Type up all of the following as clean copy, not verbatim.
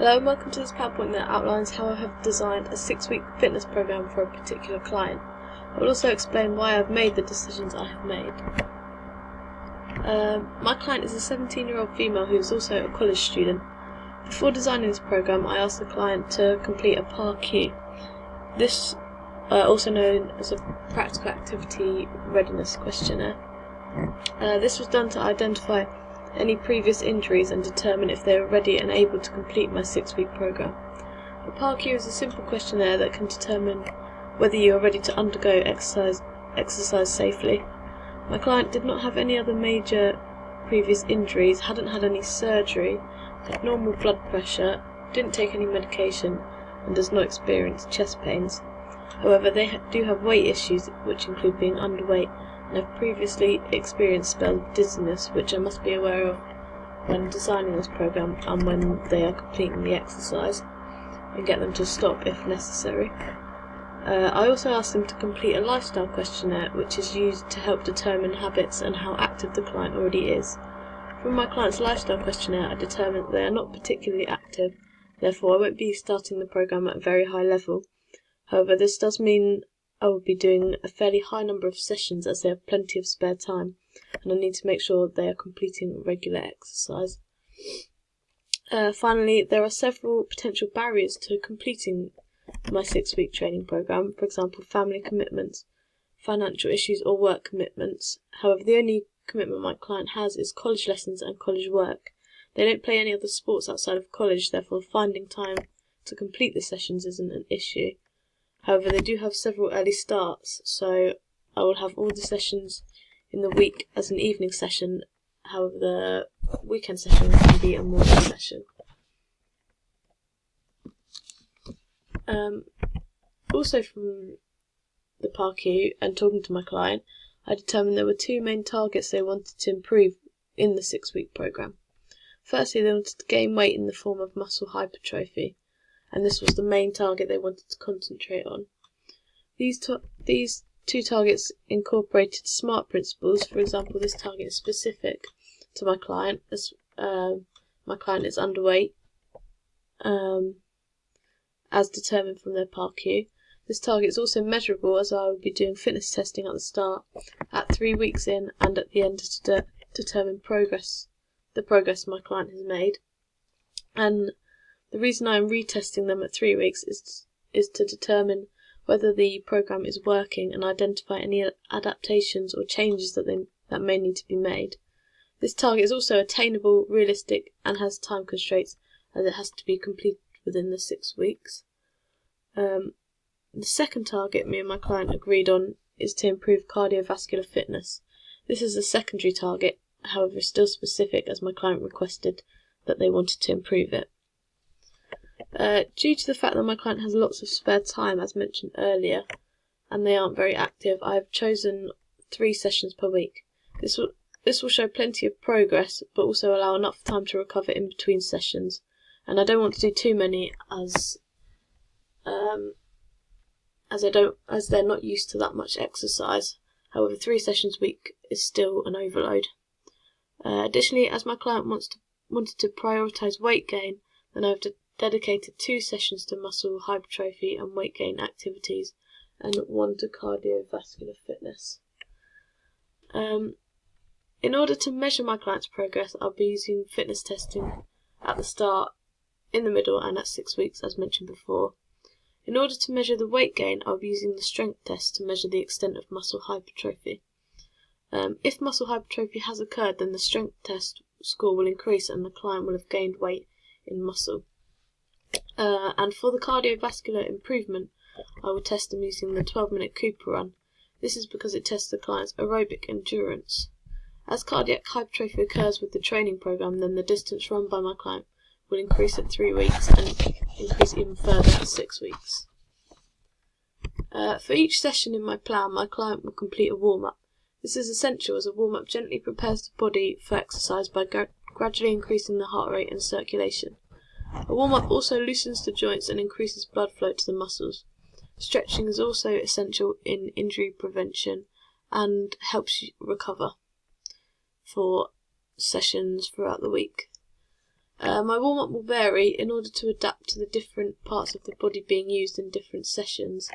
Hello and welcome to this PowerPoint that outlines how I have designed a 6-week fitness program for a particular client. I will also explain why I've made the decisions I have made. My client is a 17-year-old female who is also a college student. Before designing this program, I asked the client to complete a PAR-Q. This also known as a Practical Activity Readiness Questionnaire. This was done to identify any previous injuries and determine if they are ready and able to complete my 6-week program. A PAR-Q is a simple questionnaire that can determine whether you are ready to undergo exercise safely. My client did not have any other major previous injuries, hadn't had any surgery, had normal blood pressure, didn't take any medication, and does not experience chest pains. However, they do have weight issues, which include being underweight, and have previously experienced spells of dizziness, which I must be aware of when designing this program and when they are completing the exercise, and get them to stop if necessary. I also asked them to complete a lifestyle questionnaire, which is used to help determine habits and how active the client already is. From my client's lifestyle questionnaire, I determined that they are not particularly active, therefore I won't be starting the program at a very high level. However, this does mean I will be doing a fairly high number of sessions as they have plenty of spare time, and I need to make sure they are completing regular exercise. Finally, there are several potential barriers to completing my 6-week training program, for example, family commitments, financial issues or work commitments. However, the only commitment my client has is college lessons and college work. They don't play any other sports outside of college, therefore finding time to complete the sessions isn't an issue. However, they do have several early starts, so I will have all the sessions in the week as an evening session. However, the weekend session can be a morning session. Also from the PAR-Q and talking to my client, I determined there were two main targets they wanted to improve in the 6-week program. Firstly, they wanted to gain weight in the form of muscle hypertrophy, and this was the main target they wanted to concentrate on. These two targets incorporated SMART principles. For example, this target is specific to my client, as my client is underweight, as determined from their PAR-Q. This target is also measurable, as I will be doing fitness testing at the start, at 3 weeks in, and at the end to determine the progress my client has made. And the reason I am retesting them at 3 weeks is to determine whether the program is working and identify any adaptations or changes that may need to be made. This target is also attainable, realistic, and has time constraints, as it has to be completed within the 6 weeks. The second target me and my client agreed on is to improve cardiovascular fitness. This is a secondary target, however still specific, as my client requested that they wanted to improve it. Due to the fact that my client has lots of spare time, as mentioned earlier, and they aren't very active, I have chosen 3 sessions per week. This will show plenty of progress, but also allow enough time to recover in between sessions. And I don't want to do too many, as they're not used to that much exercise. However, 3 sessions a week is still an overload. Additionally, as my client wanted to prioritise weight gain, then I've dedicated 2 sessions to muscle hypertrophy and weight gain activities, and 1 to cardiovascular fitness. In order to measure my client's progress, I'll be using fitness testing at the start, in the middle, and at 6 weeks, as mentioned before. In order to measure the weight gain, I'll be using the strength test to measure the extent of muscle hypertrophy. If muscle hypertrophy has occurred, then the strength test score will increase and the client will have gained weight in muscle. And for the cardiovascular improvement, I will test them using the 12-minute Cooper run. This is because it tests the client's aerobic endurance. As cardiac hypertrophy occurs with the training program, then the distance run by my client will increase at 3 weeks and increase even further at 6 weeks. For each session in my plan, my client will complete a warm-up. This is essential, as a warm-up gently prepares the body for exercise by gradually increasing the heart rate and circulation. A warm-up also loosens the joints and increases blood flow to the muscles. Stretching is also essential in injury prevention and helps you recover for sessions throughout the week. My warm-up will vary in order to adapt to the different parts of the body being used in different sessions,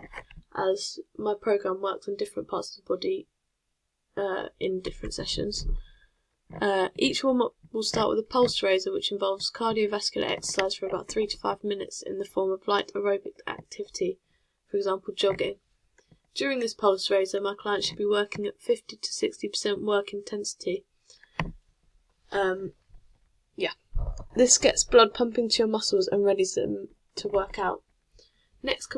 as my programme works on different parts of the body in different sessions. Each warm-up will start with a pulse raiser, which involves cardiovascular exercise for about 3 to 5 minutes in the form of light aerobic activity, for example jogging. During this pulse raiser, my client should be working at 50 to 60% work intensity. This gets blood pumping to your muscles and readies them to work out. Next,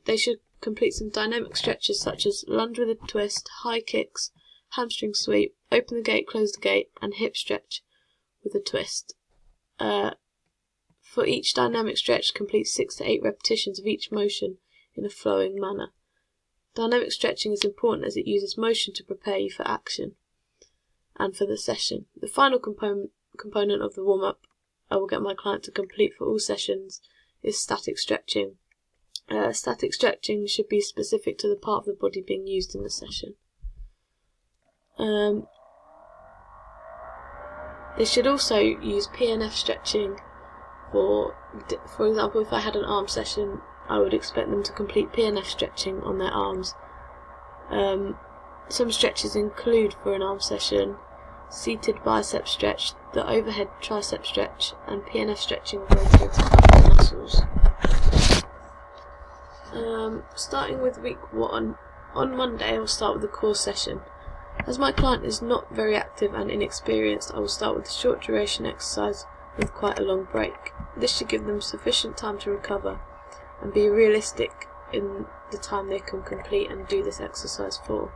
they should complete some dynamic stretches such as lunge with a twist, high kicks, hamstring sweep, open the gate, close the gate, and hip stretch with a twist. For each dynamic stretch, complete 6 to 8 repetitions of each motion in a flowing manner. Dynamic stretching is important as it uses motion to prepare you for action and for the session. The final component of the warm-up I will get my client to complete for all sessions is static stretching. Static stretching should be specific to the part of the body being used in the session. They should also use PNF stretching for example, if I had an arm session, I would expect them to complete PNF stretching on their arms. Some stretches include, for an arm session, seated bicep stretch, the overhead tricep stretch, and PNF stretching of rotator muscles. Starting with week 1, on Monday I will start with the core session. As my client is not very active and inexperienced, I will start with a short duration exercise with quite a long break. This should give them sufficient time to recover and be realistic in the time they can complete and do this exercise for.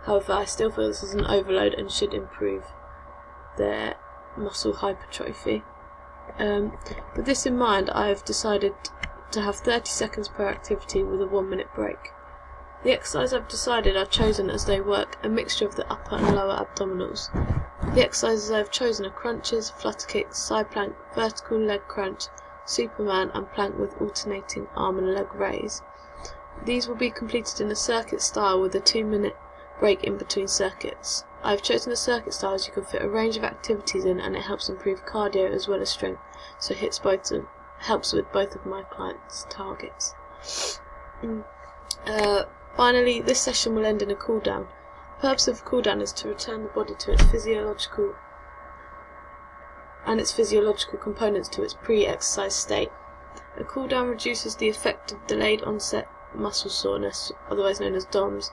However, I still feel this is an overload and should improve their muscle hypertrophy. With this in mind, I have decided to have 30 seconds per activity with a 1-minute break. The exercises I've decided are chosen as they work a mixture of the upper and lower abdominals. The exercises I have chosen are crunches, flutter kicks, side plank, vertical leg crunch, Superman, and plank with alternating arm and leg raise. These will be completed in a circuit style with a 2-minute break in between circuits. I have chosen a circuit style as you can fit a range of activities in, and it helps improve cardio as well as strength, so it helps with both of my clients' targets. Finally, this session will end in a cool down. The purpose of a cool down is to return the body to its physiological components to its pre-exercise state. A cool down reduces the effect of delayed onset muscle soreness, otherwise known as DOMS,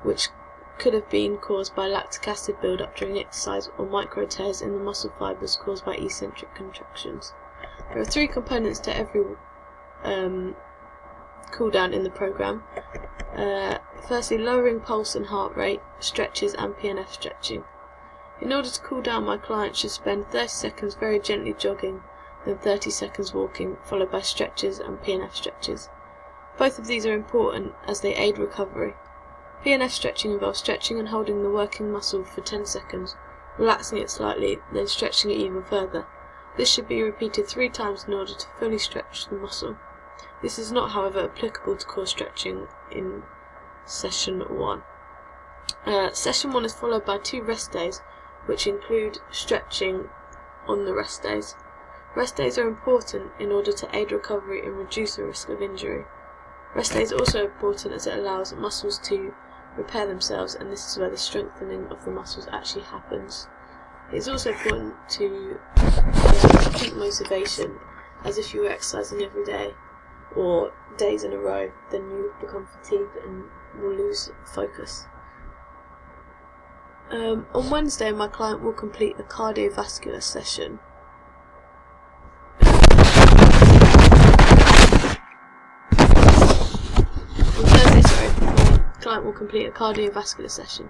which could have been caused by lactic acid build-up during exercise or micro tears in the muscle fibres caused by eccentric contractions. There are 3 components to every cool down in the programme. Firstly, lowering pulse and heart rate, stretches, and PNF stretching. In order to cool down, my client should spend 30 seconds very gently jogging, then 30 seconds walking, followed by stretches and PNF stretches. Both of these are important as they aid recovery. PNF stretching involves stretching and holding the working muscle for 10 seconds, relaxing it slightly, then stretching it even further. This should be repeated 3 times in order to fully stretch the muscle. This is not, however, applicable to core stretching in session 1. Session 1 is followed by 2 rest days, which include stretching on the rest days. Rest days are important in order to aid recovery and reduce the risk of injury. Rest days are also important as it allows muscles to repair themselves, and this is where the strengthening of the muscles actually happens. It is also important to keep motivation, as if you were exercising every day or days in a row, then you become fatigued and will lose focus. On Wednesday, my client will complete a cardiovascular session. Client will complete a cardiovascular session.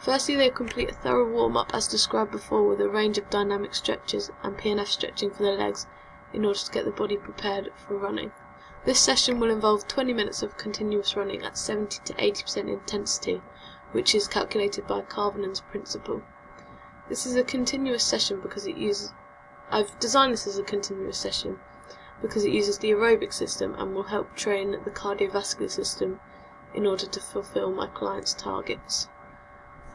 Firstly, they will complete a thorough warm-up as described before with a range of dynamic stretches and PNF stretching for their legs in order to get the body prepared for running. This session will involve 20 minutes of continuous running at 70 to 80% intensity, which is calculated by Karvanen's principle. This is a continuous session because I've designed this as a continuous session because it uses the aerobic system and will help train the cardiovascular system in order to fulfill my client's targets.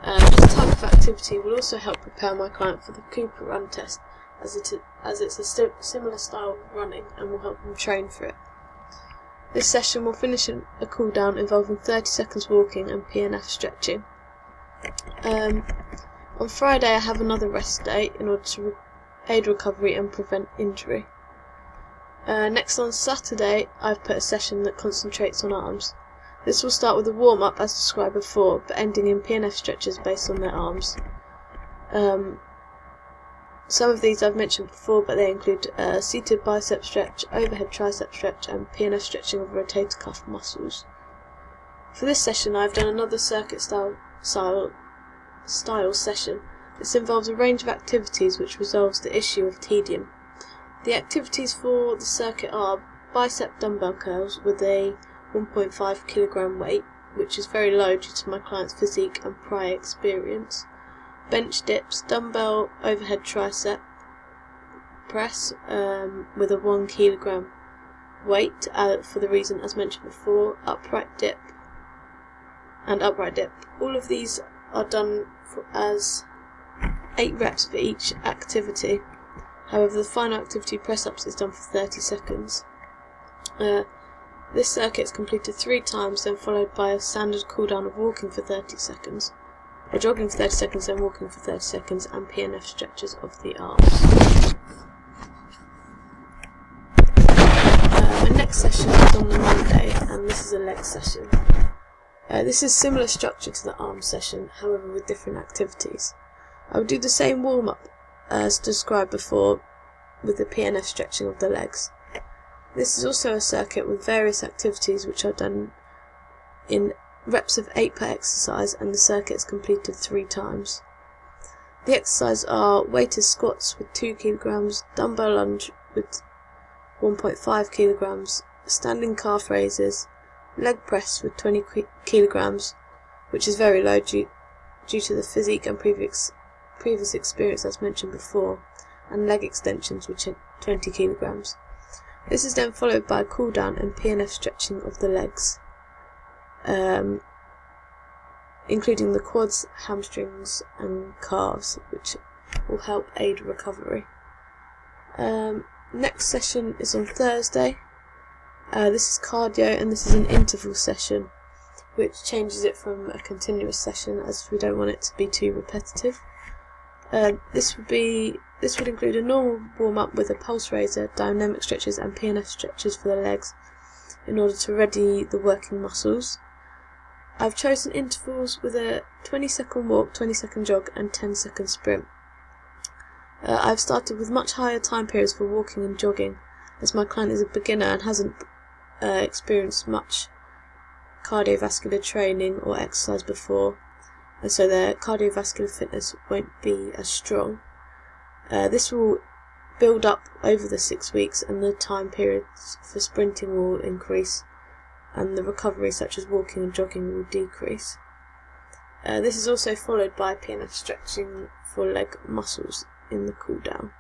This type of activity will also help prepare my client for the Cooper run test, as it's a similar style of running and will help them train for it. This session will finish in a cool down involving 30 seconds walking and PNF stretching. On Friday I have another rest day in order to aid recovery and prevent injury. Next on Saturday I've put a session that concentrates on arms. This will start with a warm-up as described before, but ending in PNF stretches based on their arms. Some of these I've mentioned before, but they include seated bicep stretch, overhead tricep stretch, and PNF stretching of rotator cuff muscles. For this session I've done another circuit style session. This involves a range of activities which resolves the issue of tedium. The activities for the circuit are bicep dumbbell curls with a 1.5 kg weight, which is very low due to my client's physique and prior experience. Bench dips, dumbbell overhead tricep press with a 1 kg weight for the reason as mentioned before, upright dip and upright dip. All of these are done as 8 reps for each activity. However, the final activity press-ups is done for 30 seconds. This circuit is completed 3 times, then followed by a standard cool-down of walking for 30 seconds, or jogging for 30 seconds, then walking for 30 seconds, and PNF stretches of the arms. My next session is on the Monday, and this is a leg session. This is similar structure to the arm session, however with different activities. I will do the same warm-up as described before with the PNF stretching of the legs. This is also a circuit with various activities which are done in reps of 8 per exercise, and the circuit is completed 3 times. The exercises are weighted squats with 2 kg, dumbbell lunge with 1.5 kg, standing calf raises, leg press with 20 kg, which is very low due to the physique and previous experience as mentioned before, and leg extensions which are 20 kg. This is then followed by a cool down and PNF stretching of the legs, including the quads, hamstrings and calves, which will help aid recovery. Next session is on Thursday. This is cardio, and this is an interval session, which changes it from a continuous session as we don't want it to be too repetitive. This would include a normal warm-up with a pulse raiser, dynamic stretches and PNF stretches for the legs in order to ready the working muscles. I've chosen intervals with a 20-second walk, 20-second jog and 10-second sprint. I've started with much higher time periods for walking and jogging, as my client is a beginner and hasn't experienced much cardiovascular training or exercise before, and so their cardiovascular fitness won't be as strong. This will build up over the 6 weeks, and the time periods for sprinting will increase, and the recovery such as walking and jogging will decrease. This is also followed by PNF stretching for leg muscles in the cool down.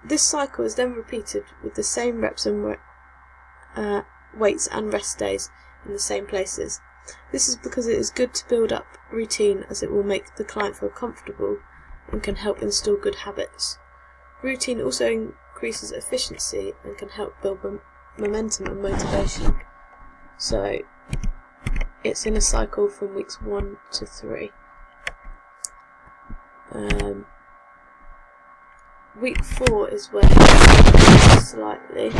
This cycle is then repeated with the same reps and weights and rest days in the same places. This is because it is good to build up routine, as it will make the client feel comfortable and can help instill good habits. Routine also increases efficiency and can help build momentum and motivation. So it's in a cycle from weeks 1 to 3. Week 4 is where it slightly,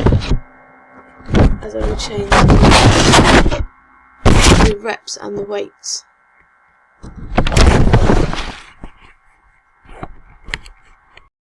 as I will change the reps and the weights.